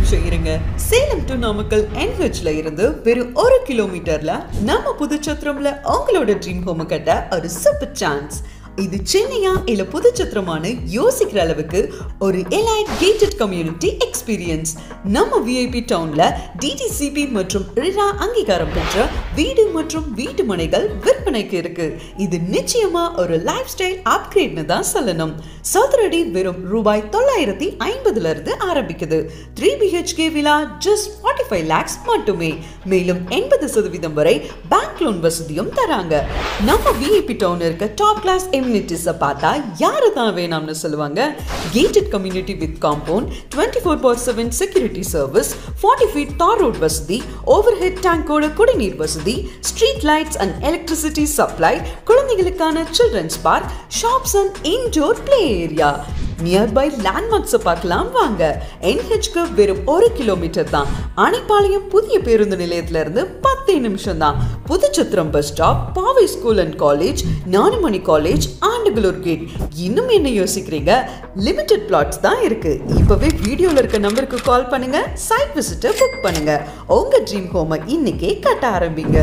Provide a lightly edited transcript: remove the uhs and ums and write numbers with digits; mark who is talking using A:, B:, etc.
A: நிமிஷம் இருங்க. சேலம் டு நாமக்கல் NHல இருந்து வெறும் 1 கிலோமீட்டர்ல நம்ம புதுச்சத்திரம்ல உங்களோட ட்ரீம் ஹோம் கட்ட ஒரு சூப்பர் சான்ஸ். இது சென்னையா இல்ல புதுச்சத்திரமான யோசிக்கிற அளவுக்கு ஒரு எலைட் கேட்டட் கம்யூனிட்டி எக்ஸ்பீரியன்ஸ். நம்ம விஐபி டவுன்ல DTCP மற்றும் RERA அங்கீகாரம் பெற்ற வீடு மற்றும் வீட்டு மனைகள் விற்பனைக்கு இருக்கு. இது நிச்சயமா ஒரு லைஃப் ஸ்டைல் அப்கிரேட்னு தான் சொல்லணும். சதுரடி வெறும் ரூபாய் 950 இருந்து ஆரம்பிக்குது. 3 BHK விலா just 45 lakhs மட்டுமே. மேலும் 80% வரை பேங்க் லோன் வசதியும் தராங்க. நம்ம விஐபி டவுன் இருக்க டாப் கிளாஸ் பார்த்தா யாரு தான் வேணாம்னு சொல்லுவாங்க. Gated community with compound, 24/7 security service, 40 feet tar road வசதி, ஓவர் ஹெட் டேங்கோட குடிநீர் வசதி, street lights and electricity supply, குழந்தைகளுக்கான children's park, shops and indoor play area. Nearby லேண்ட்மார்க்ஸை பார்க்கலாம் வாங்க. NHக்கு வெறும் 1 கிலோமீட்டர் தான். அணைப்பாளையம் புதிய பேருந்து நிலையத்துல இருந்து 10 நிமிஷம் தான். Puduchatram bus stop, Paavai school and college, Gnanamani college, Andagalur gate. இன்னும் என்ன யோசிக்கிறீங்க? லிமிடெட் பிளாட்ஸ் தான் இருக்கு. இப்பவே வீடியோல இருக்க நம்பருக்கு கால் பண்ணுங்க, சைட் விசிட்டை புக் பண்ணுங்க. உங்க ட்ரீம் ஹோமை இன்னைக்கே கட்ட ஆரம்பிங்க.